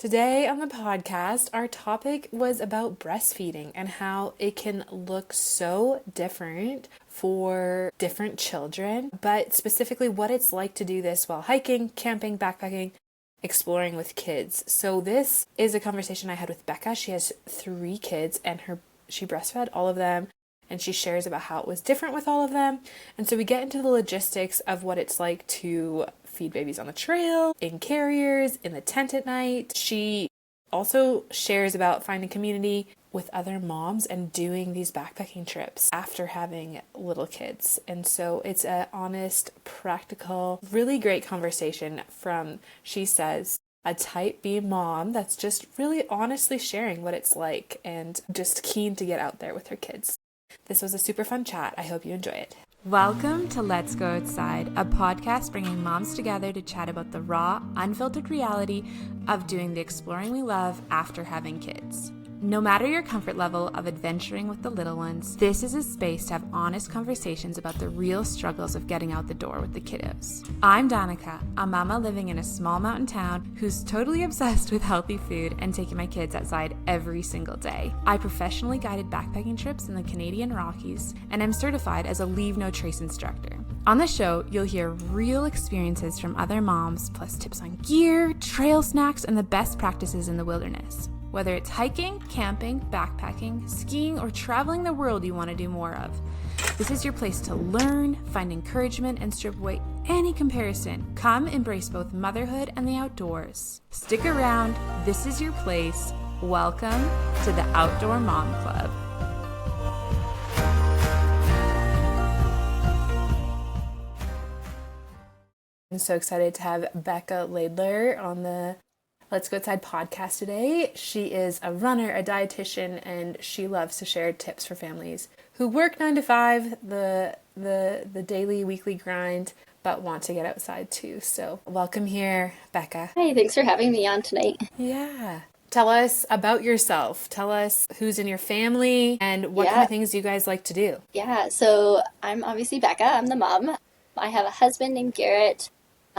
Today on the podcast, our topic was about breastfeeding and how it can look so different for different children, but specifically what it's like to do this while hiking, camping, backpacking, exploring with kids. So this is a conversation I had with Becca. She has 3 kids and she breastfed all of them, and she shares about how it was different with all of them. And so we get into the logistics of what it's like to feed babies on the trail, in carriers, in the tent at night. She also shares about finding community with other moms and doing these backpacking trips after having little kids. And so it's a honest, practical, really great conversation from, she says, a type B mom that's just really honestly sharing what it's like and just keen to get out there with her kids. This was a super fun chat. I hope you enjoy it. Welcome to Let's Go Outside, a podcast bringing moms together to chat about the raw, unfiltered reality of doing the exploring we love after having kids. No matter your comfort level of adventuring with the little ones, this is a space to have honest conversations about the real struggles of getting out the door with the kiddos. I'm Danica, a mama living in a small mountain town who's totally obsessed with healthy food and taking my kids outside every single day. I professionally guided backpacking trips in the Canadian Rockies, and I'm certified as a Leave No Trace instructor. On the show, you'll hear real experiences from other moms, plus tips on gear, trail snacks, and the best practices in the wilderness. Whether it's hiking, camping, backpacking, skiing, or traveling the world you want to do more of, this is your place to learn, find encouragement, and strip away any comparison. Come embrace both motherhood and the outdoors. Stick around. This is your place. Welcome to the Outdoor Mom Club. I'm so excited to have Becca Laidler on the Let's Go Outside podcast today. She is a runner, a dietitian, and she loves to share tips for families who work 9 to 5, the daily, weekly grind, but want to get outside too. So welcome here, Becca. Hey, thanks for having me on tonight. Yeah. Tell us about yourself. Tell us who's in your family and what kind of things you guys like to do. Yeah, so I'm obviously Becca. I'm the mom. I have a husband named Garrett.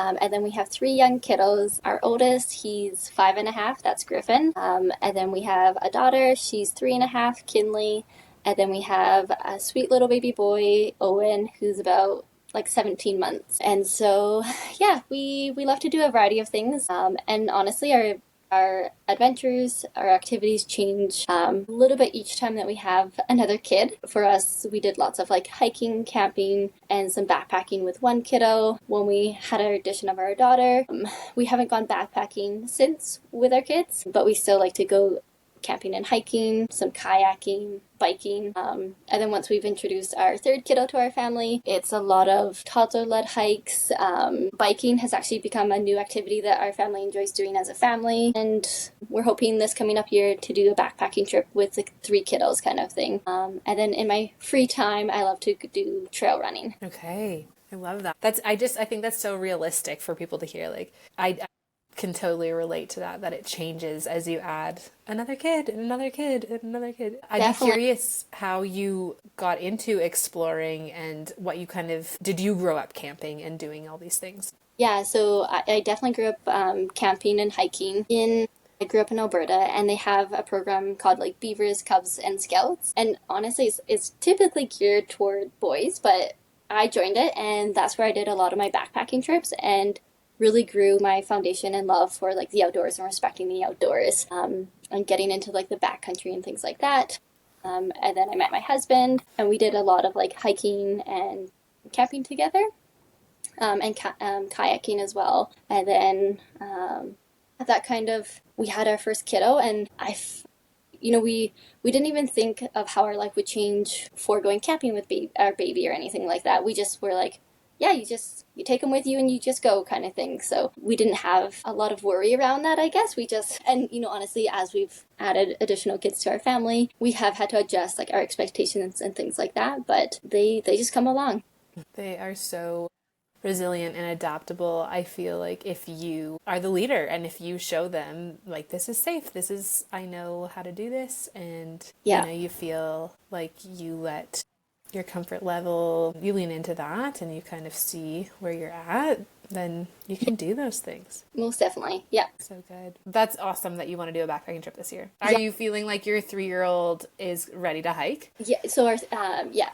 And then we have 3 young kiddos. Our oldest, he's 5.5, that's Griffin. And then we have a daughter, she's 3.5, Kinley. And then we have a sweet little baby boy, Owen, who's about 17 months. And so, yeah, we love to do a variety of things. And honestly, our adventures, our activities change a little bit each time that we have another kid. For us, we did lots of hiking, camping, and some backpacking with one kiddo when we had our addition of our daughter. We haven't gone backpacking since with our kids, but we still like to go camping and hiking, some kayaking, biking. And then once we've introduced our 3rd kiddo to our family, it's a lot of toddler-led hikes. Biking has actually become a new activity that our family enjoys doing as a family. And we're hoping this coming up year to do a backpacking trip with the 3 kiddos kind of thing. And then in my free time, I love to do trail running. Okay. I love that. I think that's so realistic for people to hear. I can totally relate to that it changes as you add another kid and another kid and another kid. I'd be curious how you got into exploring and what you did you grow up camping and doing all these things? Yeah, so I definitely grew up camping and hiking I grew up in Alberta, and they have a program called Beavers, Cubs, and Scouts. And honestly, it's typically geared toward boys, but I joined it, and that's where I did a lot of my backpacking trips and really grew my foundation and love for the outdoors and respecting the outdoors, and getting into the backcountry and things like that. And then I met my husband, and we did a lot of hiking and camping together, and kayaking as well. And then we had our first kiddo, and we didn't even think of how our life would change for going camping with our baby or anything like that. We just were yeah, you take them with you and you just go kind of thing. So we didn't have a lot of worry around that, I guess. Honestly, as we've added additional kids to our family, we have had to adjust our expectations and things like that, but they just come along. They are so resilient and adaptable. I feel like if you are the leader and if you show them this is safe, I know how to do this, and you feel like you let your comfort level, you lean into that and you kind of see where you're at, then you can do those things. Most definitely. Yeah. So good. That's awesome that you want to do a backpacking trip this year. Are Yeah. you feeling like your 3-year-old is ready to hike? Yeah.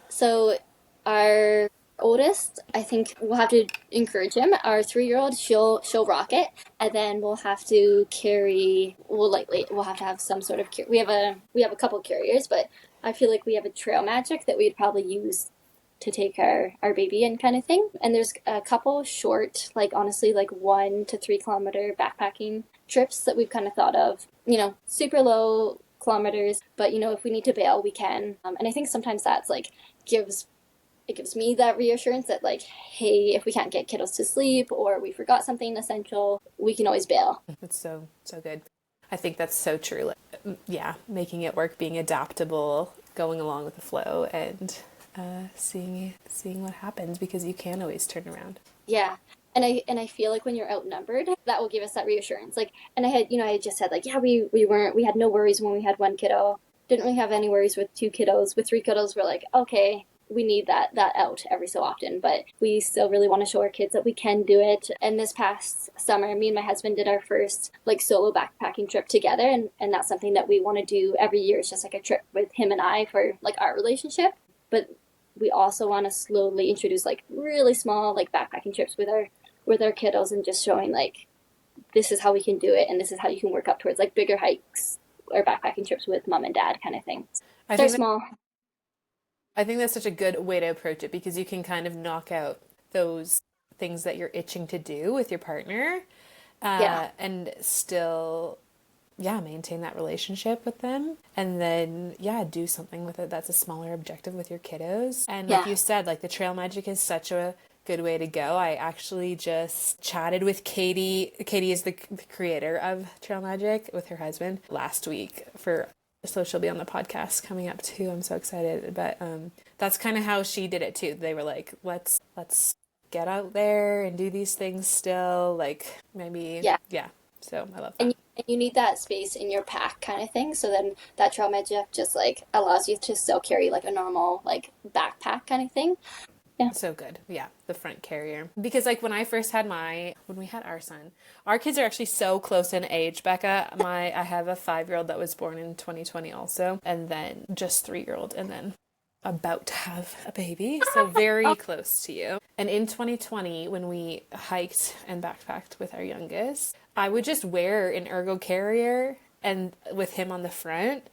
So our oldest, I think we'll have to encourage him. Our 3-year-old, she'll rock it, and then we'll have to carry. We'll have to have some sort of. We have a couple carriers, but I feel like we have a trail magic that we'd probably use to take our baby in kind of thing. And there's a couple short, like honestly, like 1 to 3 kilometer backpacking trips that we've kind of thought of, super low kilometers, but if we need to bail, we can. And I think sometimes that's like gives it gives me that reassurance that like, hey, if we can't get kiddos to sleep or we forgot something essential, we can always bail. It's so good. I think that's so true. Like, yeah, making it work, being adaptable, going along with the flow, and seeing what happens, because you can always turn around. Yeah. And I feel like when you're outnumbered, that will give us that reassurance. Like, and I just said like, yeah, we had no worries when we had one kiddo. Didn't really have any worries with 2 kiddos. With 3 kiddos, we're like, okay, we need that out every so often, but we still really want to show our kids that we can do it. And this past summer, me and my husband did our first like solo backpacking trip together, and that's something that we want to do every year. It's just like a trip with him and I for like our relationship. But we also want to slowly introduce like really small like backpacking trips with our kiddos, and just showing like this is how we can do it, and this is how you can work up towards like bigger hikes or backpacking trips with mom and dad kind of thing. I They're think that, small. I think that's such a good way to approach it, because you can kind of knock out those things that you're itching to do with your partner, Yeah. and still, yeah, maintain that relationship with them, and then, yeah, do something with it that's a smaller objective with your kiddos. And like Yeah. you said, like the trail magic is such a good way to go. I actually just chatted with Katie. Katie is the creator of Trail Magic, with her husband last week, so she'll be on the podcast coming up too. I'm so excited. But that's kind of how she did it too. They were like, let's get out there and do these things still, like maybe, Yeah. yeah. So I love And that. you need that space in your pack kind of thing. So then that trail magic just like allows you to still carry like a normal like backpack kind of thing. Yeah. So good. Yeah, the front carrier. Because like when we had our son, our kids are actually so close in age, Becca. I have a 5-year-old that was born in 2020 also, and then just 3-year-old, and then about to have a baby. So very close to you. And in 2020, when we hiked and backpacked with our youngest, I would just wear an ergo carrier and with him on the front.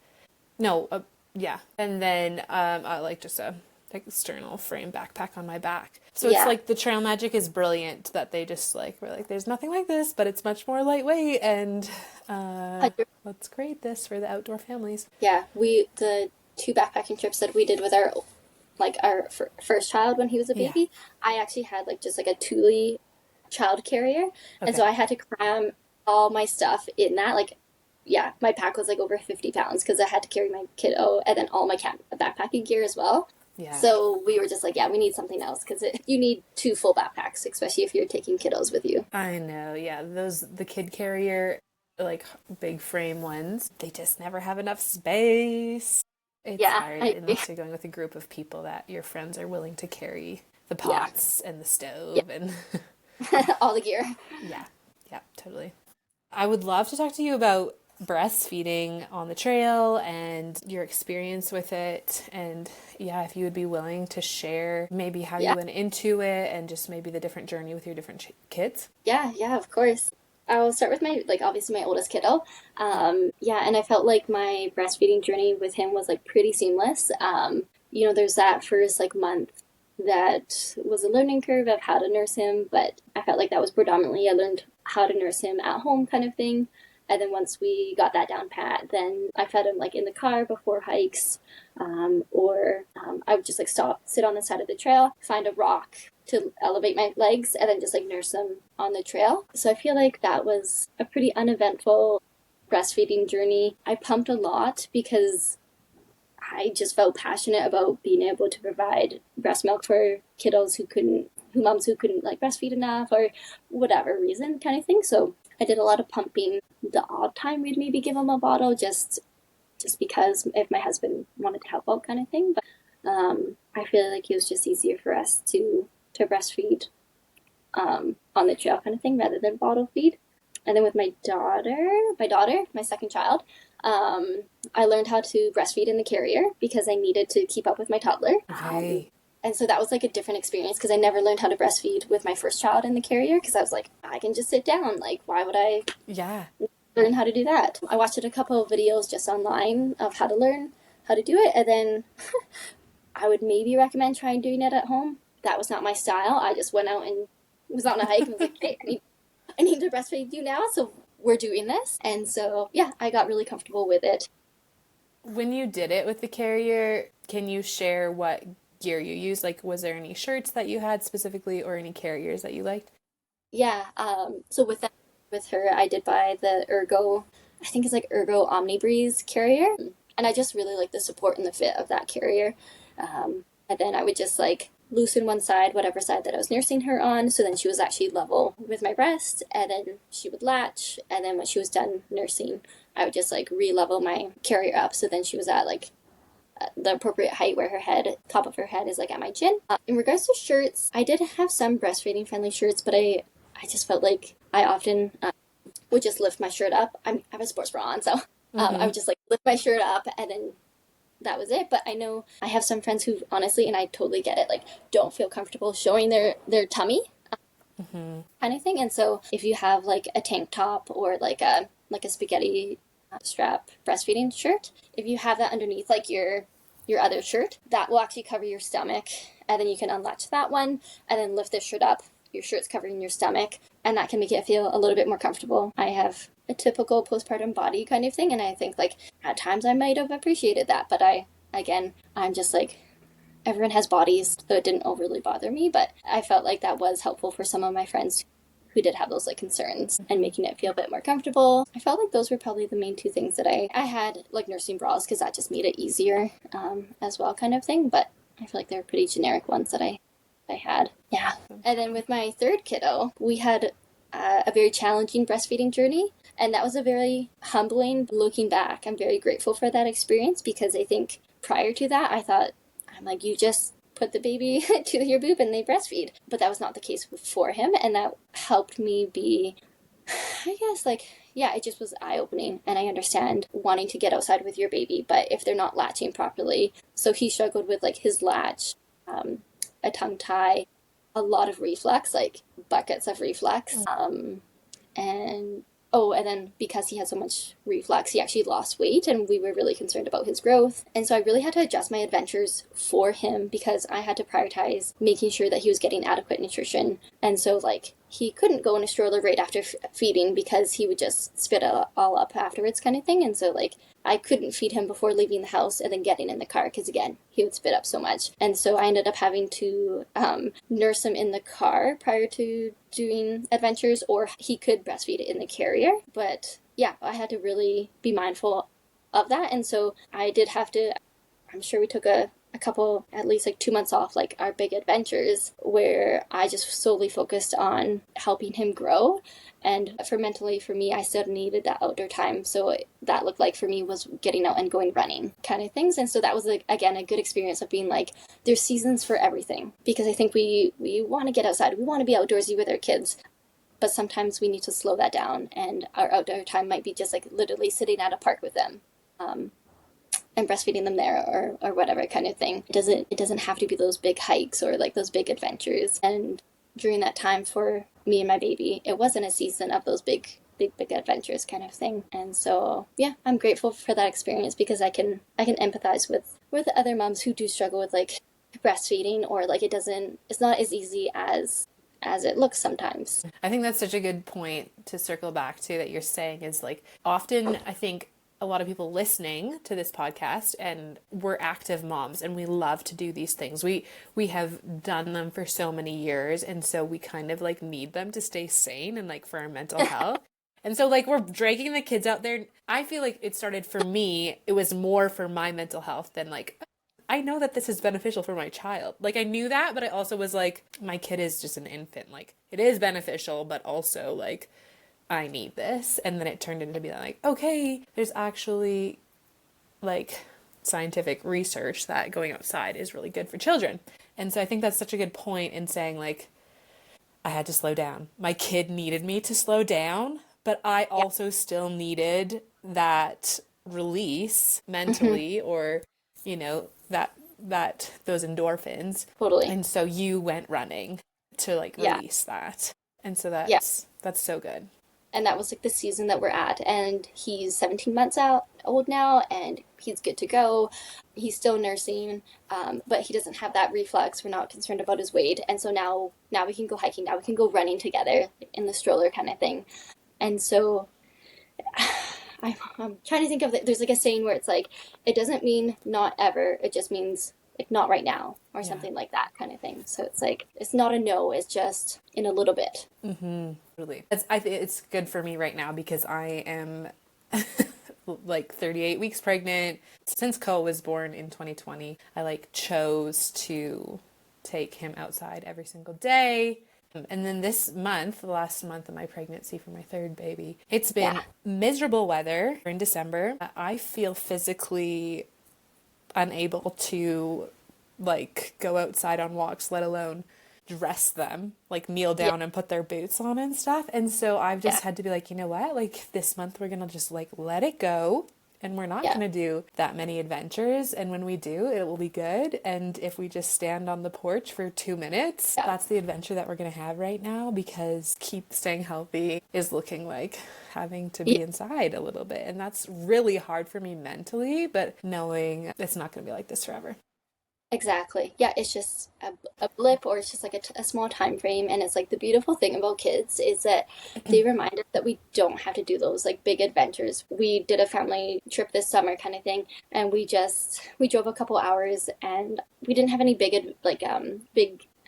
No, yeah. And then I like just a external frame backpack on my back. So it's Yeah. like the trail magic is brilliant, that they just like were like, there's nothing like this, but it's much more lightweight, and let's create this for the outdoor families. Yeah. The 2 backpacking trips that we did with our first child when he was a Yeah. baby, I actually had like just like a Thule child carrier. And Okay. so I had to cram all my stuff in that. Like, yeah, my pack was like over 50 pounds because I had to carry my kiddo and then all my backpacking gear as well. Yeah. So we were just like, yeah, we need something else because you need 2 full backpacks, especially if you're taking kiddos with you. I know. Yeah. The kid carrier, like big frame ones, they just never have enough space. It's Yeah, hard I agree. unless you're going with a group of people that your friends are willing to carry the Yeah, pots and the yeah, stove and all the gear. yeah, yeah, totally. I would love to talk to you about breastfeeding on the trail and your experience with it. And yeah, if you would be willing to share maybe how you Yeah, went into it and just maybe the different journey with your different kids. yeah, of course. I'll start with my like obviously my oldest kiddo. Yeah, and I felt like my breastfeeding journey with him was like pretty seamless. There's that first like month that was a learning curve of how to nurse him, but I felt like that was predominantly I learned how to nurse him at home kind of thing. And then once we got that down pat, then I fed him like in the car before hikes, or I would just like stop, sit on the side of the trail, find a rock to elevate my legs, and then just like nurse him on the trail. So I feel like that was a pretty uneventful breastfeeding journey. I pumped a lot because I just felt passionate about being able to provide breast milk for kiddos who moms who couldn't like breastfeed enough or whatever reason kind of thing. So I did a lot of pumping. The odd time we'd maybe give them a bottle just because if my husband wanted to help out kind of thing. But I feel like it was just easier for us to breastfeed on the trail kind of thing rather than bottle feed. And then with my second child, I learned how to breastfeed in the carrier because I needed to keep up with my toddler. Okay. And so that was like a different experience because I never learned how to breastfeed with my first child in the carrier because I was like, I can just sit down. Like, why would I Yeah. learn how to do that? I watched a couple of videos just online of how to learn how to do it. And then I would maybe recommend trying doing it at home. That was not my style. I just went out and was on a hike and was like, hey, I need to breastfeed you now. So we're doing this. And so, yeah, I got really comfortable with it. When you did it with the carrier, can you share what gear you used? Like, was there any shirts that you had specifically or any carriers that you liked? Yeah. So with her, I did buy the Ergo, I think it's like Ergo Omni Breeze carrier. And I just really like the support and the fit of that carrier. And then I would just like loosen one side, whatever side that I was nursing her on. So then she was actually level with my breast. And then she would latch. And then when she was done nursing, I would just like re-level my carrier up. So then she was at like the appropriate height where her head, top of her head, is like at my chin. In regards to shirts, I did have some breastfeeding friendly shirts, but I just felt like I often would just lift my shirt up. I have a sports bra on, so I would just like lift my shirt up and then that was it. But I know I have some friends who honestly, and I totally get it, like don't feel comfortable showing their tummy kind of thing. And so if you have like a tank top or like a spaghetti strap breastfeeding shirt, if you have that underneath like your other shirt, that will actually cover your stomach, and then you can unlatch that one and then lift this shirt up. Your shirt's covering your stomach, and that can make it feel a little bit more comfortable. I have a typical postpartum body kind of thing, and I think like at times I might have appreciated that, but I'm just like everyone has bodies, so it didn't overly bother me, but I felt like that was helpful for some of my friends who did have those like concerns and making it feel a bit more comfortable. I felt like those were probably the main two things that I had, like nursing bras, because that just made it easier as well, kind of thing. But I feel like they're pretty generic ones that I had. Yeah. And then with my third kiddo, we had a very challenging breastfeeding journey. And that was a very humbling, looking back, I'm very grateful for that experience because I think prior to that, I thought, I'm like, you just put the baby to your boob and they breastfeed. But that was not the case for him. And that helped me be, I guess, like, yeah, it just was eye opening. And I understand wanting to get outside with your baby, but if they're not latching properly. So he struggled with like his latch, a tongue tie, a lot of reflux, like buckets of reflux. And oh, and then because he had so much reflux, he actually lost weight, and we were really concerned about his growth. And so I really had to adjust my adventures for him because I had to prioritize making sure that he was getting adequate nutrition. And so, like, he couldn't go in a stroller right after feeding because he would just spit it all up afterwards, kind of thing. And so, like, I couldn't feed him before leaving the house and then getting in the car because, again, he would spit up so much. And so I ended up having to nurse him in the car prior to doing adventures, or he could breastfeed it in the carrier. But yeah, I had to really be mindful of that. And so I did have to, I'm sure we took a couple, at least like 2 months off, like our big adventures, where I just solely focused on helping him grow. And for me, I still needed that outdoor time. So that looked like for me was getting out and going running kind of things. And so that was, like, again, a good experience of being like, there's seasons for everything. Because I think we want to get outside. We want to be outdoorsy with our kids. But sometimes we need to slow that down. And our outdoor time might be just like literally sitting at a park with them. And breastfeeding them there or whatever kind of thing. It doesn't have to be those big hikes or like those big adventures. And during that time for me and my baby, it wasn't a season of those big adventures kind of thing. And so yeah, I'm grateful for that experience because I can empathize with other moms who do struggle with like breastfeeding, or like it's not as easy as it looks sometimes. I think that's such a good point to circle back to that you're saying is like often I think a lot of people listening to this podcast and we're active moms and we love to do these things. We have done them for so many years, and so we kind of like need them to stay sane and like for our mental health. And so like we're dragging the kids out there. I feel like it started for me, it was more for my mental health than like I know that this is beneficial for my child. Like I knew that, but I also was like my kid is just an infant. Like it is beneficial, but also like I need this. And then it turned into be like, okay, there's actually like scientific research that going outside is really good for children. And so I think that's such a good point in saying like I had to slow down. My kid needed me to slow down, but I Yeah. also still needed that release Hmm. mentally, or, that those endorphins. Totally. And so you went running to like Yeah. release that. And so Yeah. that's so good. And that was like the season that we're at. And he's 17 months out old now, and he's good to go. He's still nursing, but he doesn't have that reflux. We're not concerned about his weight, and so now we can go hiking. Now we can go running together in the stroller kind of thing. And so I'm trying to think of there's like a saying where it's like it doesn't mean not ever. It just means like not right now or Yeah. something like that kind of thing. So it's like it's not a no. It's just in a little bit. Really. It's good for me right now because I am like 38 weeks pregnant. Since Cole was born in 2020, I like chose to take him outside every single day. And then this month, the last month of my pregnancy for my third baby, it's Yeah. been miserable weather in December. I feel physically unable to like go outside on walks, let alone dress them, like kneel Yeah. down and put their boots on and stuff. And so I've Yeah. just had to be like, you know what? Like this month we're gonna just like let it go. And we're not Yeah. going to do that many adventures. And when we do, it will be good. And if we just stand on the porch for 2 minutes, Yeah. that's the adventure that we're going to have right now because keep staying healthy is looking like having to Yeah. be inside a little bit. And that's really hard for me mentally, but knowing it's not going to be like this forever. Exactly. Yeah, it's just a blip, or it's just like a small time frame. And it's like the beautiful thing about kids is that they remind us that we don't have to do those like big adventures. We did a family trip this summer kind of thing, and we drove a couple hours, and we didn't have any big,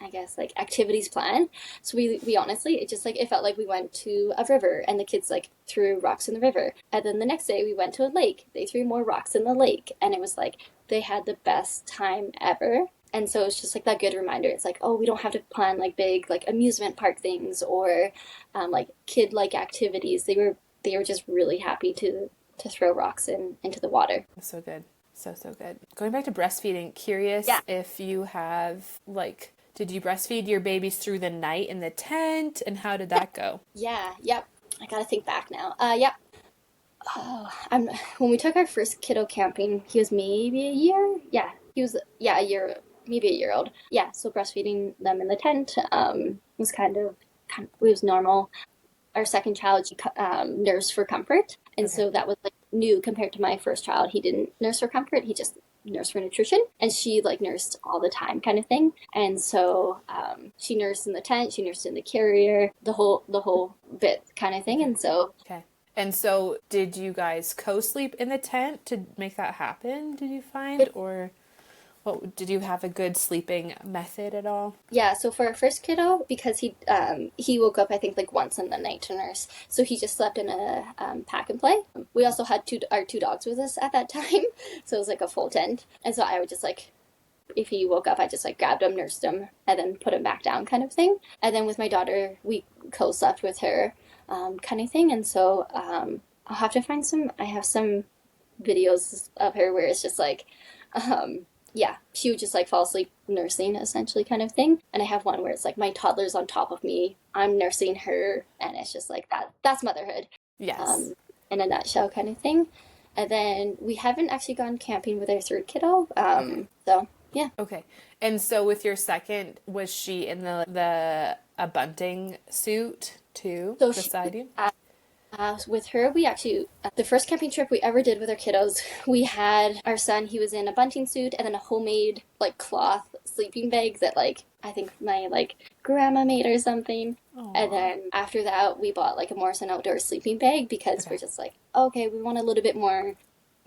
I guess, like activities planned. So we honestly, it just like it felt like we went to a river and the kids like threw rocks in the river. And then the next day we went to a lake. They threw more rocks in the lake, and it was like they had the best time ever. And so it's just like that good reminder. It's like, oh, we don't have to plan like big like amusement park things or like kid like activities. They were just really happy to throw rocks into the water. So good. So good. Going back to breastfeeding, curious Yeah. if you have like, did you breastfeed your babies through the night in the tent and how did Yeah. that go? Yeah. Yep. I gotta think back now. Yep. Oh, I'm when we took our first kiddo camping, he was maybe a year. Yeah, he was a year, maybe a year old. Yeah, so breastfeeding them in the tent was kind of it was normal. Our second child, she nursed for comfort, and Okay. so that was like new compared to my first child. He didn't nurse for comfort; he just nursed for nutrition, and she like nursed all the time, kind of thing. And so she nursed in the tent, she nursed in the carrier, the whole bit, kind of thing. Okay. And so Okay. And so did you guys co-sleep in the tent to make that happen, did you find? Or what did you have a good sleeping method at all? yeah, so for our first kiddo, because he woke up I think like once in the night to nurse, so he just slept in a pack and play. We also had our two dogs with us at that time, so it was like a full tent. And so I would just like if he woke up, I just like grabbed him, nursed him, and then put him back down, kind of thing. And then with my daughter, we co-slept with her, kind of thing. And so I'll have to find some. I have some videos of her where it's just like yeah, she would just like fall asleep nursing essentially kind of thing. And I have one where it's like my toddler's on top of me, I'm nursing her, and it's just like that's motherhood Yes. um, in a nutshell kind of thing. And then we haven't actually gone camping with our third kiddo. Okay. So yeah. Okay. And so with your second, was she in the a bunting suit too So she, beside you? with her, we actually, the first camping trip we ever did with our kiddos, we had our son, he was in a bunting suit and then a homemade, like, cloth sleeping bag that, like, I think my, like, grandma made or something. And Aw. then after that, we bought, like, a Morrison Outdoor sleeping bag because we're Okay. just like, okay, we want a little bit more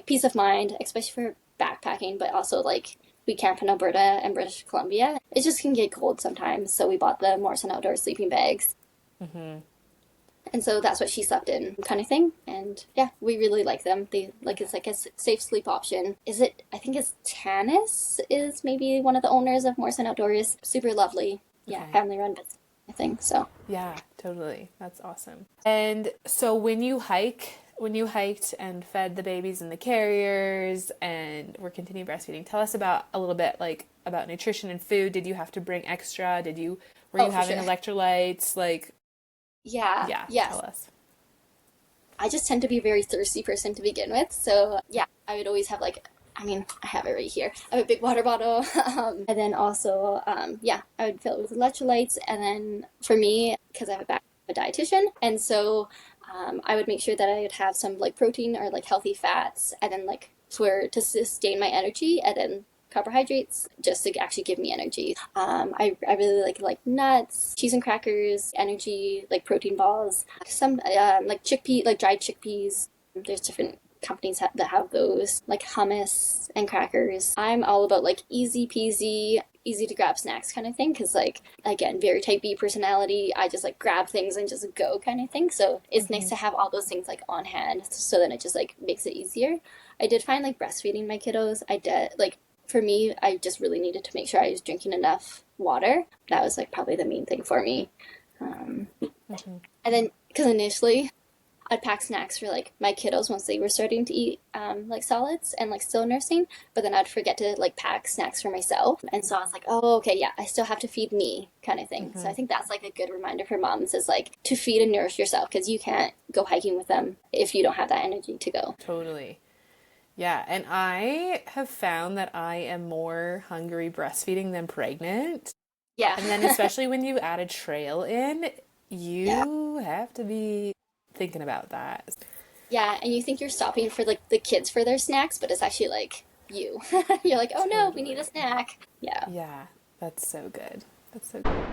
peace of mind, especially for backpacking, but also, like, we camp in Alberta and British Columbia. It just can get cold sometimes, so we bought the Morrison Outdoor sleeping bags. And so that's what she slept in, kind of thing. And yeah, we really like them. They like it's like a safe sleep option. Is it? I think it's Tanis is maybe one of the owners of Morrison Outdoors. Super lovely. Yeah, Okay. family run business, I think so. Yeah, totally. That's awesome. And so when you hike, when you hiked and fed the babies in the carriers and were continuing breastfeeding, tell us about a little bit like about nutrition and food. Did you have to bring extra? Were Oh, you for having sure. electrolytes? Like, Yeah, yeah, tell yes. us. I just tend to be a very thirsty person to begin with. So, yeah, I would always have like, I mean, I have it right here. I have a big water bottle. And then also, yeah, I would fill it with electrolytes. And then for me, because I have a dietitian, and so I would make sure that I would have some like protein or like healthy fats, and then like for to sustain my energy, and then carbohydrates just to actually give me energy. I really like nuts, cheese and crackers, energy like protein balls, some like chickpea like dried chickpeas. There's different companies that have those like hummus and crackers. I'm all about like easy peasy, easy to grab snacks kind of thing because like again very type B personality. I just like grab things and just go kind of thing. So it's nice Mm-hmm. to have all those things like on hand. So then it just like makes it easier. I did find like breastfeeding my kiddos. I did like for me, I just really needed to make sure I was drinking enough water. That was like probably the main thing for me. Um, Mm-hmm. and then because initially I'd pack snacks for like my kiddos once they were starting to eat like solids and like still nursing, but then I'd forget to like pack snacks for myself. And so I was like, oh, okay, yeah, I still have to feed me kind of thing. So Mm-hmm. I think that's like a good reminder for moms is like to feed and nourish yourself because you can't go hiking with them if you don't have that energy to go. Totally. Yeah, and I have found that I am more hungry breastfeeding than pregnant. Yeah. And then especially when you add a trail in, Yeah. you have to be thinking about that. Yeah, and you think you're stopping for like the kids for their snacks, but it's actually like you. You're like, oh no, we need a Totally. snack. Yeah. Yeah, that's so good. That's so good.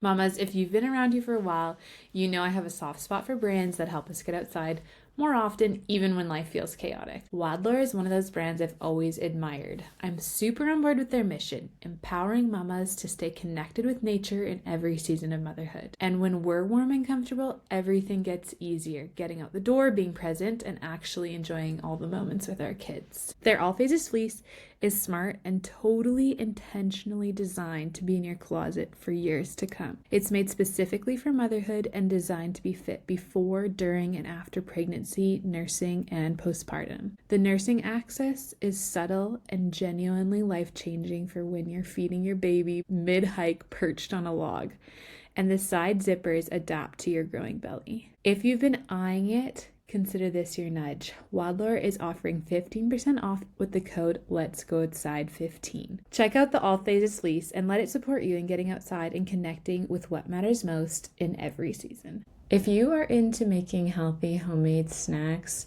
Mamas, if you've been around here for a while, you know I have a soft spot for brands that help us get outside more often, even when life feels chaotic. Wadler is one of those brands I've always admired. I'm super on board with their mission, empowering mamas to stay connected with nature in every season of motherhood. And when we're warm and comfortable, everything gets easier. Getting out the door, being present, and actually enjoying all the moments with our kids. Their All Phases fleece is smart and totally intentionally designed to be in your closet for years to come. It's made specifically for motherhood and designed to be fit before, during, and after pregnancy, nursing, and postpartum. The nursing access is subtle and genuinely life-changing for when you're feeding your baby mid-hike perched on a log. And the side zippers adapt to your growing belly. If you've been eyeing it, consider this your nudge. Wadler is offering 15% off with the code Let's Go Outside 15. Check out the All Phases fleece and let it support you in getting outside and connecting with what matters most in every season. If you are into making healthy homemade snacks,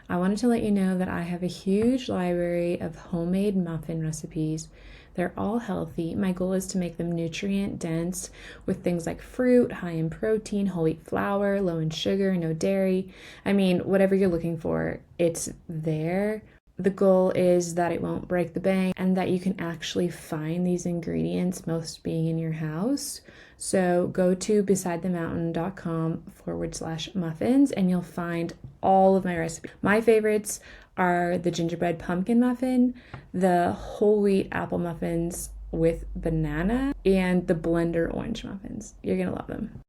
I wanted to let you know that I have a huge library of homemade muffin recipes. They're all healthy. My goal is to make them nutrient dense with things like fruit, high in protein, whole wheat flour, low in sugar, no dairy. I mean, whatever you're looking for, it's there. The goal is that it won't break the bank and that you can actually find these ingredients, most being in your house. So go to besidethemountain.com/muffins and you'll find all of my recipes. My favorites are the gingerbread pumpkin muffin, the whole wheat apple muffins with banana, and the blender orange muffins. You're gonna love them.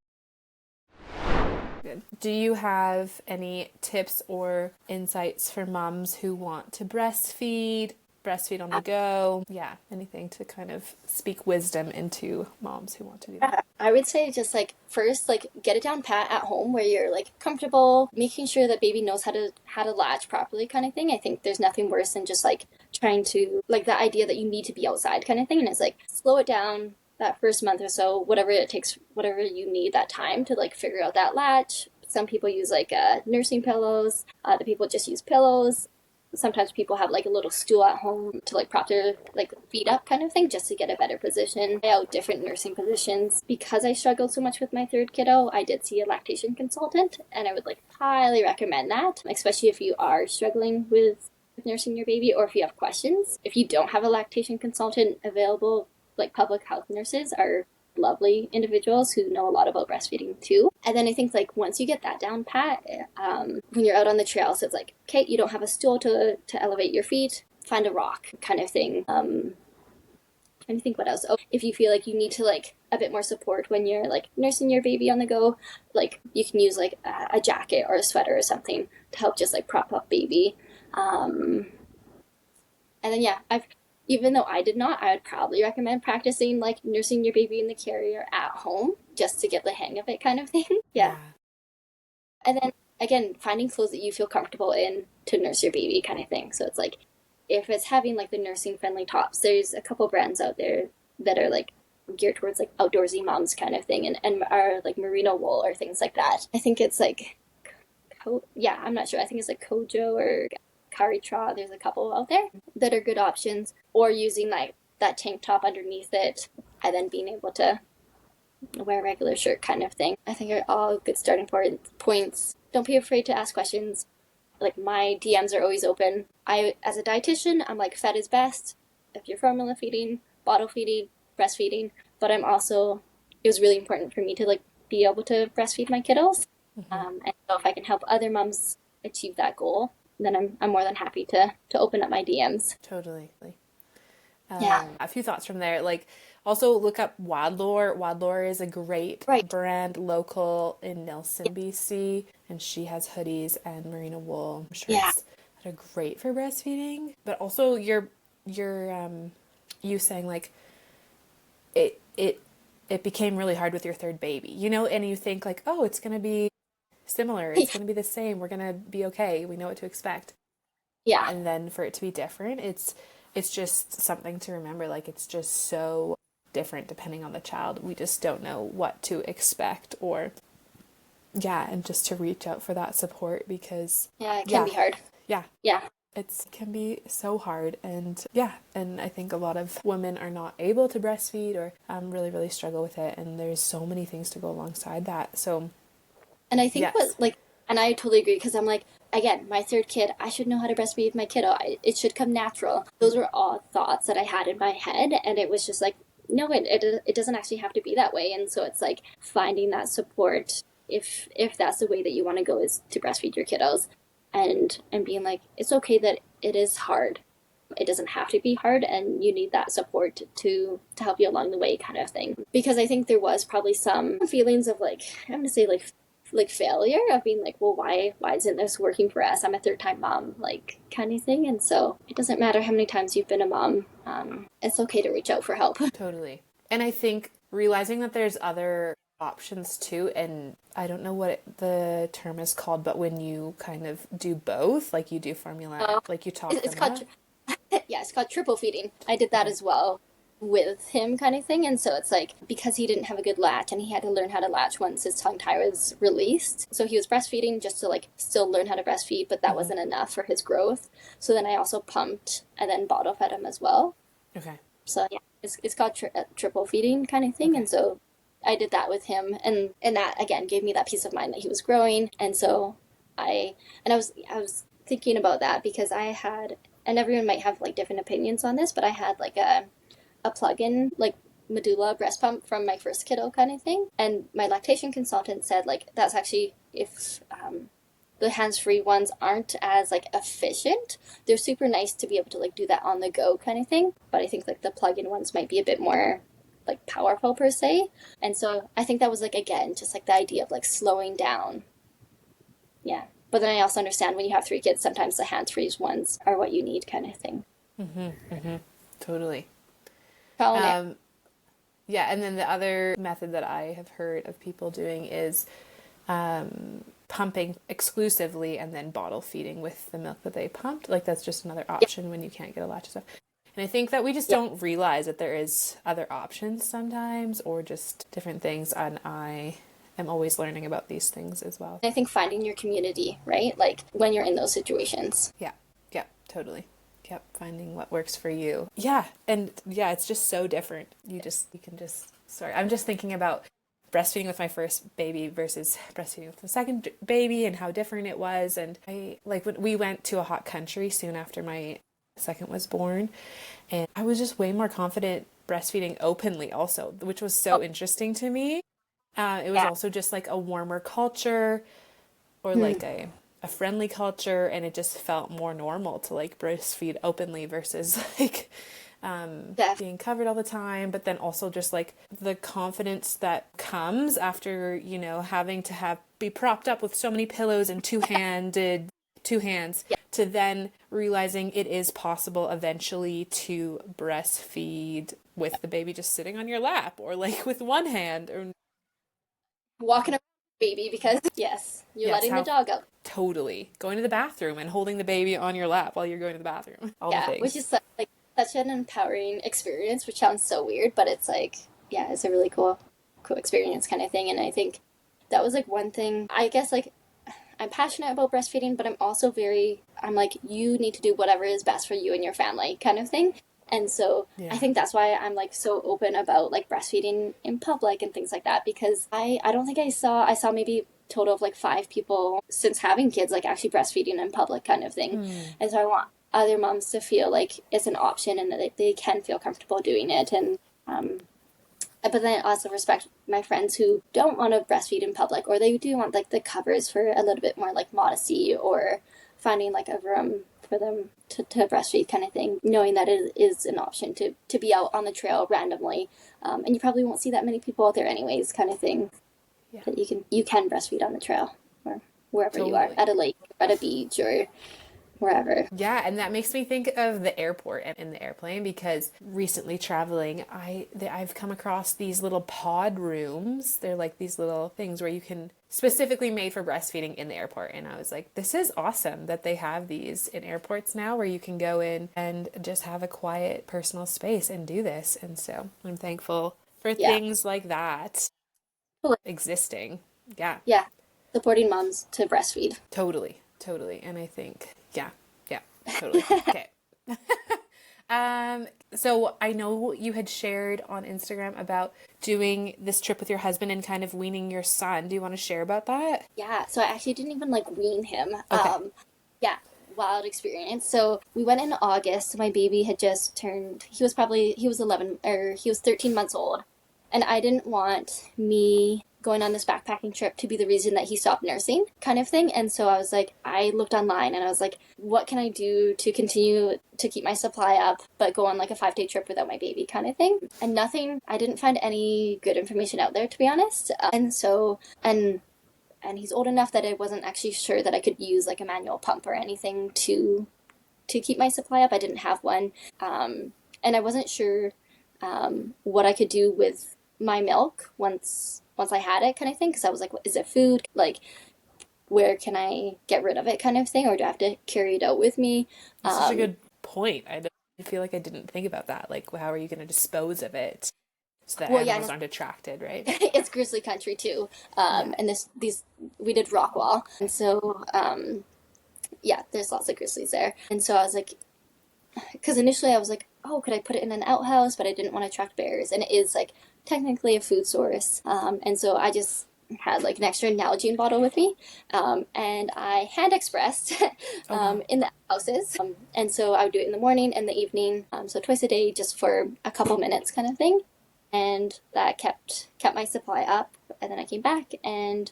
Good. Do you have any tips or insights for moms who want to breastfeed on the go? Yeah, anything to kind of speak wisdom into moms who want to do that. I would say just like first like get it down pat at home where you're like comfortable, making sure that baby knows how to latch properly kind of thing. I think there's nothing worse than just like trying to like the idea that you need to be outside kind of thing and it's like slow it down that first month or so, whatever it takes, whatever you need that time to like figure out that latch. Some people use like nursing pillows. Other people just use pillows. Sometimes people have like a little stool at home to like prop their like feet up kind of thing just to get a better position. I out different nursing positions. Because I struggled so much with my third kiddo, I did see a lactation consultant and I would like highly recommend that, especially if you are struggling with nursing your baby or if you have questions. If you don't have a lactation consultant available, like public health nurses are lovely individuals who know a lot about breastfeeding too. And then I think like once you get that down pat, when you're out on the trail, so it's like, okay, you don't have a stool to elevate your feet, find a rock kind of thing. And I think what else? Oh, if you feel like you need to like a bit more support when you're like nursing your baby on the go, like you can use like a jacket or a sweater or something to help just like prop up baby. Um, and then yeah, I've even though I did not, I would probably recommend practicing like nursing your baby in the carrier at home just to get the hang of it, kind of thing. Yeah, Yeah. and then again, finding clothes that you feel comfortable in to nurse your baby, kind of thing. So it's like if it's having like the nursing friendly tops, there's a couple brands out there that are like geared towards like outdoorsy moms kind of thing, and are like merino wool or things like that. I think it's like yeah, I'm not sure. I think it's like Kojo or Karitra. There's a couple out there that are good options, or using like that tank top underneath it, and then being able to wear a regular shirt kind of thing. I think are all good starting points. Don't be afraid to ask questions. Like my DMs are always open. I, as a dietitian, I'm like fed is best. If you're formula feeding, bottle feeding, breastfeeding, but I'm also it was really important for me to like be able to breastfeed my kiddos. And so if I can help other moms achieve that goal, then I'm more than happy to open up my DMs. Totally. Yeah. A few thoughts from there. Like, also look up Wadlore. Wadlore is a great Right. brand, local in Nelson, BC, and she has hoodies and merino wool Yeah. shirts that are great for breastfeeding. But also, your you saying like it became really hard with your third baby, you know, and you think like, oh, it's gonna be similar, it's gonna be the same, we're gonna be okay, we know what to expect, Yeah. and then for it to be different, it's just something to remember. Like, it's just so different depending on the child. We just don't know what to expect, or yeah, and just to reach out for that support, because Yeah. It can yeah, be hard. yeah, Yeah. it can be so hard. And yeah, and I think a lot of women are not able to breastfeed, or really struggle with it, and there's so many things to go alongside that. So And I think yes. what like, and I totally agree because I'm like, again, my third kid, I should know how to breastfeed my kiddo. It should come natural. Those were all thoughts that I had in my head, and it was just like, no, it doesn't actually have to be that way. And so it's like finding that support if that's the way that you want to go is to breastfeed your kiddos, and being like, it's okay that it is hard. It doesn't have to be hard, and you need that support to help you along the way, kind of thing. Because I think there was probably some feelings of like, I'm gonna say like failure of being like, well, why isn't this working for us? I'm a third time mom, like kind of thing. And so it doesn't matter how many times you've been a mom. It's okay to reach out for help. Totally. And I think realizing that there's other options too, and I don't know what the term is called, but when you kind of do both, like you do formula, Uh, like you talk it's them called up. yeah, it's called triple feeding. I did that Okay. as well with him, kind of thing. And so it's like because he didn't have a good latch and he had to learn how to latch once his tongue tie was released. So he was breastfeeding just to like still learn how to breastfeed, but that Hmm. wasn't enough for his growth. So then I also pumped and then bottle fed him as well. Okay. So yeah, it's called triple feeding, kind of thing. Okay. And so I did that with him, and that again gave me that peace of mind that he was growing. And so I I was thinking about that because I had, and everyone might have like different opinions on this, but I had like a plug-in like medulla breast pump from my first kiddo, kind of thing. And my lactation consultant said like that's actually if the hands-free ones aren't as like efficient. They're super nice to be able to like do that on the go, kind of thing, but I think like the plug-in ones might be a bit more like powerful per se. And so I think that was like again just like the idea of like slowing down. Yeah, but then I also understand when you have three kids, sometimes the hands-free ones are what you need, kind of thing. Totally. Calling it. Um, yeah, and then the other method that I have heard of people doing is pumping exclusively and then bottle feeding with the milk that they pumped. Like, that's just another Yeah, option when you can't get a latch stuff. And I think that we just yeah. don't realize that there is other options sometimes, or just different things. And I am always learning about these things as well. I think finding your community, right? Like when you're in those situations. Yeah, yeah, totally. Yep, finding what works for you. Yeah, and yeah, it's just so different. You can just, sorry, I'm just thinking about breastfeeding with my first baby versus breastfeeding with the second baby, and how different it was. And I, like, when we went to a hot country soon after my second was born, and I was just way more confident breastfeeding openly also, which was Oh, so interesting to me. It was yeah. also just like a warmer culture, or Hmm. like a friendly culture, and it just felt more normal to like breastfeed openly versus like being covered all the time, but then also just like the confidence that comes after, having to be propped up with so many pillows and two hands, to then realizing it is possible eventually to breastfeed with the baby just sitting on your lap, or like with one hand, or Walking around with the baby because, yes, you're yes, letting the how dog out. totally going to the bathroom and holding the baby on your lap while you're going to the bathroom, all the Yeah, which things. is like such an empowering experience, which sounds so weird, but it's like, yeah, it's a really cool experience kind of thing. And I think that was like one thing, I guess, like I'm passionate about breastfeeding, but I'm like, you need to do whatever is best for you and your family kind of thing. And so I Yeah. think that's why I'm like so open about like breastfeeding in public and things like that, because I don't think I saw maybe total of like 5 people since having kids like actually breastfeeding in public kind of thing. And so I want other moms to feel like it's an option and that they can feel comfortable doing it. And but then I also respect my friends who don't want to breastfeed in public, or they do want like the covers for a little bit more like modesty, or finding like a room for them to breastfeed kind of thing, knowing that it is an option to be out on the trail randomly. And you probably won't see that many people out there anyways kind of thing, Yeah. that you can breastfeed on the trail or wherever you are, Totally. at a lake, at a beach, or wherever. Yeah, and that makes me think of the airport and in the airplane, because recently traveling, I've come across these little pod rooms. They're like these little things where you can, specifically made for breastfeeding, in the airport. And I was like, this is awesome that they have these in airports now, where you can go in and just have a quiet personal space and do this. And so I'm thankful for Yeah. things like that Totally. existing. Yeah, Yeah. Supporting moms to breastfeed. totally, totally. And I think, yeah, yeah, totally. Okay. So I know you had shared on Instagram about doing this trip with your husband and kind of weaning your son. Do you want to share about that? Yeah, so I actually didn't even like wean him. Okay. Yeah, wild experience. So we went in August. My baby had just turned, he was 11, or he was 13 months old. And I didn't want me going on this backpacking trip to be the reason that he stopped nursing kind of thing. And so I was like, I looked online and I was like, what can I do to continue to keep my supply up, but go on like a 5-day trip without my baby kind of thing? And nothing, I didn't find any good information out there, to be honest. And he's old enough that I wasn't actually sure that I could use like a manual pump or anything to keep my supply up. I didn't have one, and I wasn't sure what I could do with my milk once I had it, kind of thing. Because I was like, is it food? Like, where can I get rid of it, kind of thing, or do I have to carry it out with me? That's such a Um, good point. I feel like I didn't think about that. Like, how are you going to dispose of it so that well, yeah, animals aren't attracted, right? it's grizzly country too, Yeah. and these we did rock wall, and so yeah, there's lots of grizzlies there, and so I was like, because initially I was like, oh, could I put it in an outhouse? But I didn't want to attract bears, and it is like technically a food source. And so I just had like an extra Nalgene bottle with me, and I hand expressed Oh, wow. in the houses. And so I would do it in the morning and the evening, so twice a day, just for a couple minutes, kind of thing. And that kept my supply up. And then I came back, and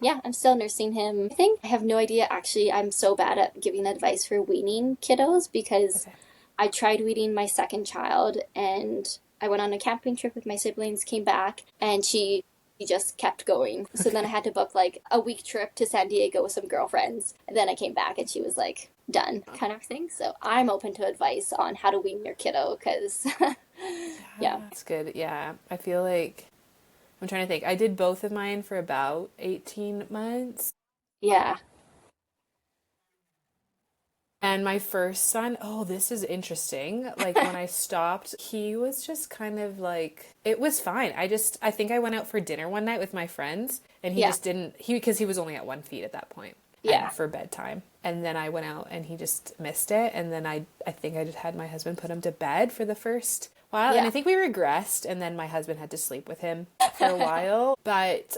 yeah, I'm still nursing him. I have no idea. Actually, I'm so bad at giving advice for weaning kiddos, because Okay. I tried weaning my second child, and I went on a camping trip with my siblings, came back, and she just kept going. So then I had to book like a week trip to San Diego with some girlfriends. And then I came back and she was like, done, kind of thing. So I'm open to advice on how to wean your kiddo, because, yeah. That's good. Yeah. I feel like I'm trying to think. I did both of mine for about 18 months. Yeah. And my first son, oh, this is interesting. Like when I stopped, he was just kind of like, it was fine. I think I went out for dinner one night with my friends, and he Yeah. just didn't, because he was only at 1 feet at that point and Yeah. for bedtime. And then I went out and he just missed it. And then I think I just had my husband put him to bed for the first while. And Yeah. I think we regressed. And then my husband had to sleep with him for a while. But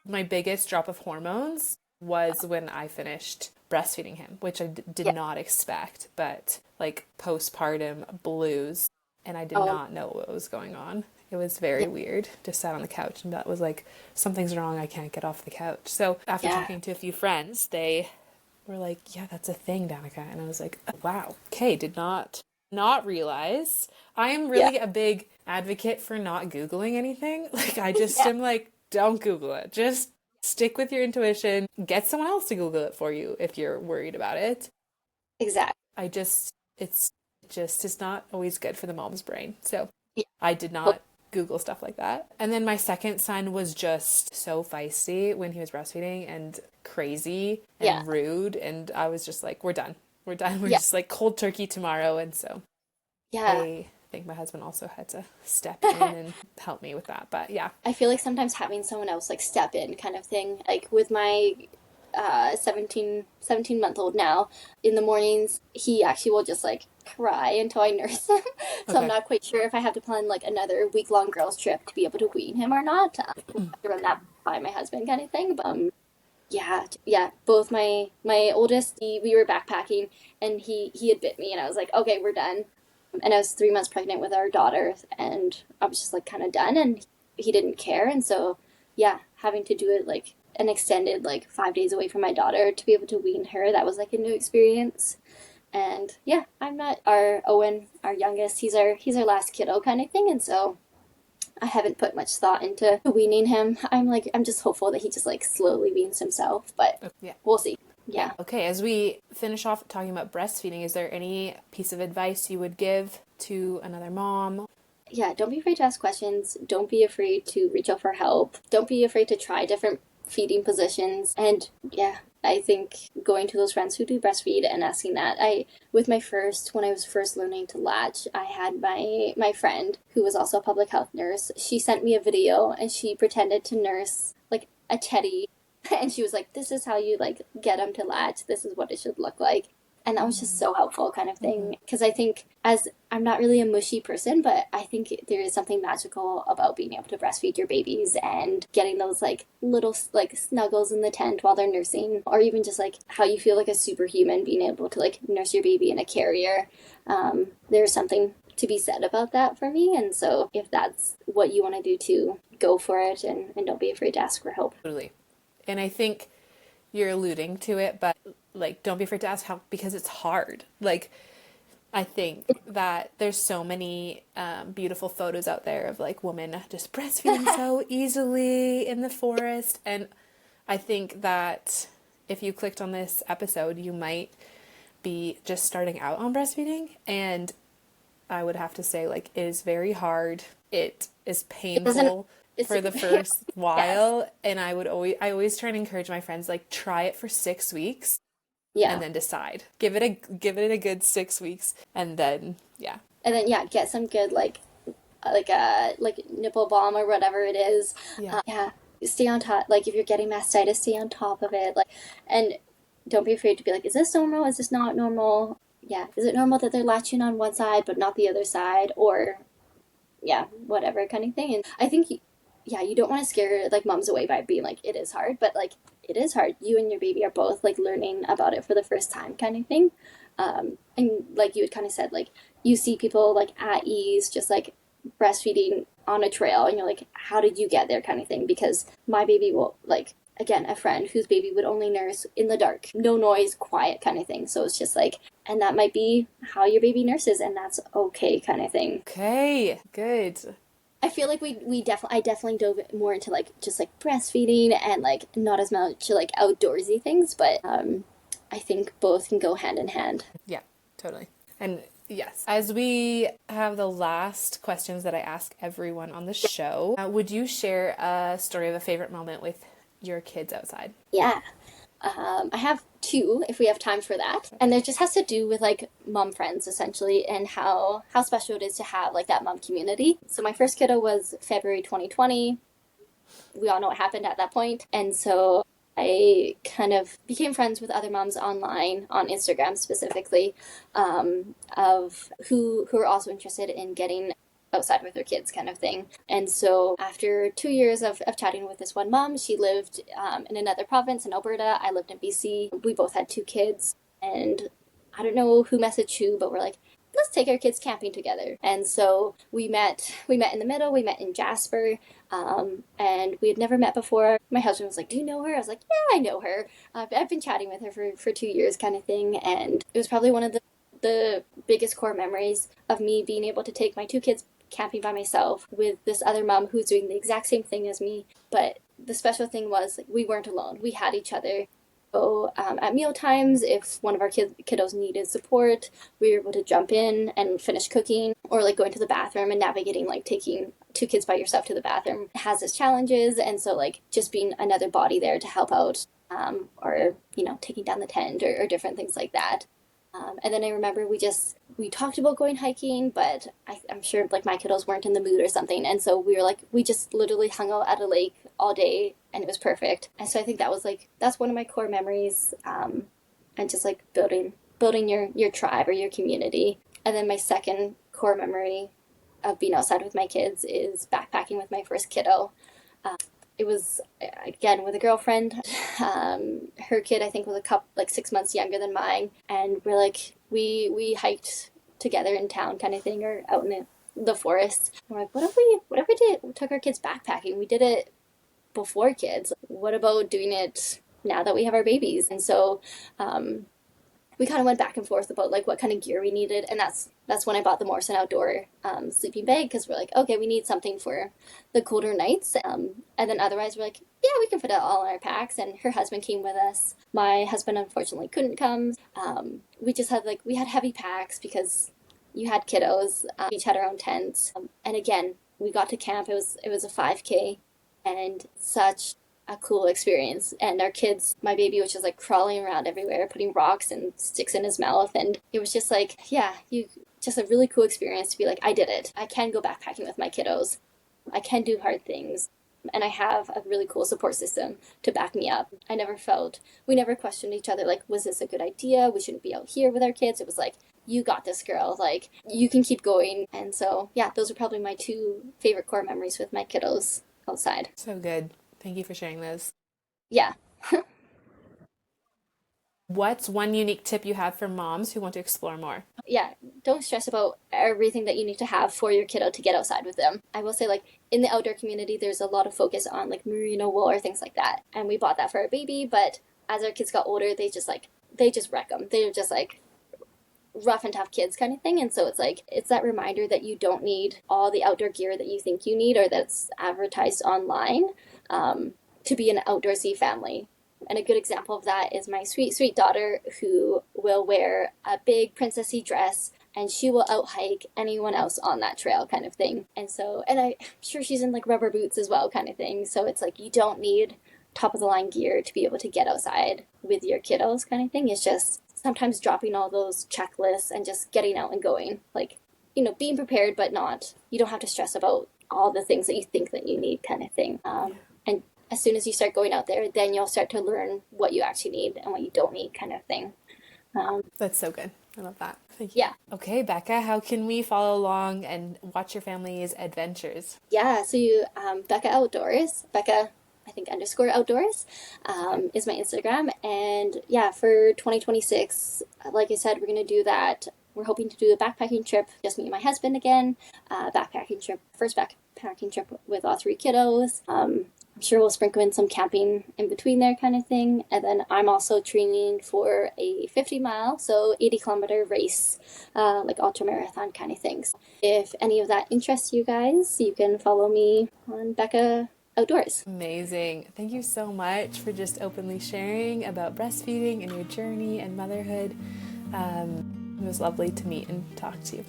my biggest drop of hormones was when I finished breastfeeding him, which I did Yeah. not expect, but like postpartum blues, and I did Oh, not know what was going on. It was yeah. very weird. Just sat on the couch and that was like, something's wrong. I can't get off the couch. So after Yeah. talking to a few friends, they were like, yeah, that's a thing, Danica. And I was like, oh, wow, okay, did not not realize. I am Yeah. really a big advocate for not Googling anything. Like, I just Yeah. am like, don't Google it. Just stick with your intuition. Get someone else to Google it for you if you're worried about it. Exactly. I just, it's just, it's not always good for the mom's brain. So Yeah. I did Well, not Google stuff like that. And then my second son was just so feisty when he was breastfeeding and crazy yeah. and rude. And I was just like, we're done. We're done. We're Yeah. just like cold turkey tomorrow. And so Yeah. I think my husband also had to step in and help me with that. But yeah. I feel like sometimes having someone else like step in kind of thing, like with my 17-month-old now, in the mornings, he actually will just like cry until I nurse him. So I'm Okay. not quite sure if I have to plan like another week-long girls trip to be able to wean him or not. I have to run that by my husband kind of thing. But yeah, yeah. Both my oldest, we were backpacking, and he had bit me, and I was like, okay, we're done. And I was 3 months pregnant with our daughter, and I was just like kind of done, and he didn't care, and so yeah, having to do it like an extended like 5 days away from my daughter to be able to wean her, that was like a new experience. And yeah, I'm not our Owen, our youngest. He's our last kiddo kind of thing, and so I haven't put much thought into weaning him. I'm just hopeful that he just like slowly weans himself, but Yeah. we'll see. Yeah. Yeah. Okay. As we finish off talking about breastfeeding, is there any piece of advice you would give to another mom? Yeah, don't be afraid to ask questions. Don't be afraid to reach out for help. Don't be afraid to try different feeding positions. And yeah, I think going to those friends who do breastfeed and asking that. When I was first learning to latch, I had my friend who was also a public health nurse. She sent me a video and she pretended to nurse like a teddy. And she was like, this is how you like get them to latch. This is what it should look like. And that was just so helpful kind of thing, because I think, as I'm not really a mushy person, but I think there is something magical about being able to breastfeed your babies and getting those like little like snuggles in the tent while they're nursing, or even just like how you feel like a superhuman being able to like nurse your baby in a carrier. There's something to be said about that for me, and so if that's what you want to do too, go for it, and don't be afraid to ask for help. Totally. And I think you're alluding to it, but like, don't be afraid to ask help because it's hard. Like, I think that there's so many beautiful photos out there of like women just breastfeeding so easily in the forest. And I think that if you clicked on this episode, you might be just starting out on breastfeeding. And I would have to say, like, it is very hard. It is It doesn't. painful It's for the first yes. while. And I always try and encourage my friends, like, try it for 6 weeks and Yeah. then decide. Give it a good 6 weeks and then yeah. And then yeah, get some good like a like nipple balm or whatever it is. Yeah. Yeah, stay on top. Like if you're getting mastitis, stay on top of it. Like, and don't be afraid to be like, is this normal? Is this not normal? Yeah, is it normal that they're latching on one side but not the other side? Or yeah, whatever kind of thing. And I think, yeah, you don't want to scare like moms away by being like, it is hard, but like it is hard. You and your baby are both like learning about it for the first time, kind of thing. And like you had kind of said, like you see people like at ease, just like breastfeeding on a trail, and you're like, how did you get there, kind of thing? Because my baby will like, again, a friend whose baby would only nurse in the dark, no noise, quiet kind of thing. So it's just like, and that might be how your baby nurses, and that's okay, kind of thing. Okay, good. I feel like I definitely dove more into like just like breastfeeding and like not as much like outdoorsy things, but I think both can go hand in hand. Yeah, totally. And yes, as we have the last questions that I ask everyone on the show, would you share a story of a favorite moment with your kids outside? Yeah. I have two if we have time for that. And it just has to do with like mom friends essentially, and how special it is to have like that mom community. So my first kiddo was February 2020. We all know what happened at that point. And so I kind of became friends with other moms online on Instagram specifically, of who are also interested in getting outside with their kids, kind of thing. And so after 2 years of chatting with this one mom, she lived in another province in Alberta. I lived in BC. We both had two kids, and I don't know who messaged who, but we're like, let's take our kids camping together. And so we met in the middle. We met in Jasper, and we had never met before. My husband was like, do you know her? I was like, yeah, I know her. I've been chatting with her for 2 years, kind of thing. And it was probably one of the the biggest core memories of me being able to take my two kids camping by myself with this other mom who's doing the exact same thing as me. But the special thing was like, we weren't alone. We had each other. So at meal times, if one of our kiddos needed support, we were able to jump in and finish cooking, or like going to the bathroom and navigating, like taking two kids by yourself to the bathroom has its challenges. And so like just being another body there to help out, or, you know, taking down the tent or different things like that. And then I remember we talked about going hiking, but I'm sure like my kiddos weren't in the mood or something. And so we were like, we just literally hung out at a lake all day and it was perfect. And so I think that's one of my core memories. And just like building your tribe or your community. And then my second core memory of being outside with my kids is backpacking with my first kiddo. It was, again, with a girlfriend. Her kid, I think, was like 6 months younger than mine. And we hiked together in town kind of thing, or out in the forest. We're like, what if we took our kids backpacking? We did it before kids. What about doing it now that we have our babies? And so, we kind of went back and forth about like what kind of gear we needed, and that's when I bought the Morrison Outdoor sleeping bag, because we're like, okay, we need something for the colder nights, and then otherwise we're like, yeah, we can fit it all in our packs. And her husband came with us. My husband unfortunately couldn't come. We just had we had heavy packs because you had kiddos. We each had our own tents, and again, we got to camp. It was a 5K, and such a cool experience. And our kids, my baby was just like crawling around everywhere, putting rocks and sticks in his mouth, and it was just like, yeah, just a really cool experience to be like, I did it. I can go backpacking with my kiddos. I can do hard things, and I have a really cool support system to back me up. We never questioned each other like, was this a good idea? We shouldn't be out here with our kids. It was like, you got this, girl, like you can keep going. And so yeah, those are probably my two favorite core memories with my kiddos outside. So good. Thank you for sharing those. Yeah. What's one unique tip you have for moms who want to explore more? Yeah, don't stress about everything that you need to have for your kiddo to get outside with them. I will say, like, in the outdoor community, there's a lot of focus on like merino wool or things like that. And we bought that for our baby, but as our kids got older, they just wreck them. They're just like rough and tough kids kind of thing. And so it's that reminder that you don't need all the outdoor gear that you think you need or that's advertised online, to be an outdoorsy family. And a good example of that is my sweet, sweet daughter, who will wear a big princessy dress and she will out hike anyone else on that trail kind of thing. And I'm sure she's in like rubber boots as well kind of thing. So it's like, you don't need top of the line gear to be able to get outside with your kiddos kind of thing. It's just sometimes dropping all those checklists and just getting out and going. Like, you know, being prepared, but you don't have to stress about all the things that you think that you need kind of thing. And as soon as you start going out there, then you'll start to learn what you actually need and what you don't need kind of thing. That's so good. I love that. Thank you. Yeah. Okay, Becca, how can we follow along and watch your family's adventures? Yeah, so Becca Outdoors, Becca, I think _outdoors, is my Instagram. And yeah, for 2026, like I said, we're going to do that. We're hoping to do a backpacking trip, just me and my husband again. First backpacking trip with all three kiddos. I'm sure we'll sprinkle in some camping in between there kind of thing. And then I'm also training for a 50-mile, so 80-kilometer race, like ultra marathon kind of things. If any of that interests you guys, you can follow me on Becca Outdoors. Amazing. Thank you so much for just openly sharing about breastfeeding and your journey and motherhood. It was lovely to meet and talk to you.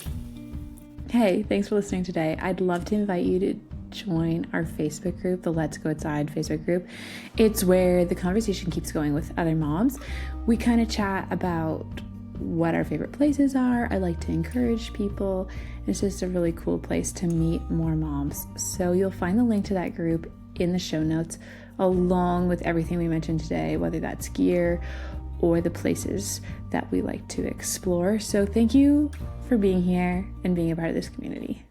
Hey, thanks for listening today. I'd love to invite you to join our Facebook group, the Let's Go Outside Facebook group. It's where the conversation keeps going with other moms. We kind of chat about what our favorite places are. I like to encourage people. It's just a really cool place to meet more moms. So you'll find the link to that group in the show notes, along with everything we mentioned today, whether that's gear or the places that we like to explore. So thank you for being here and being a part of this community.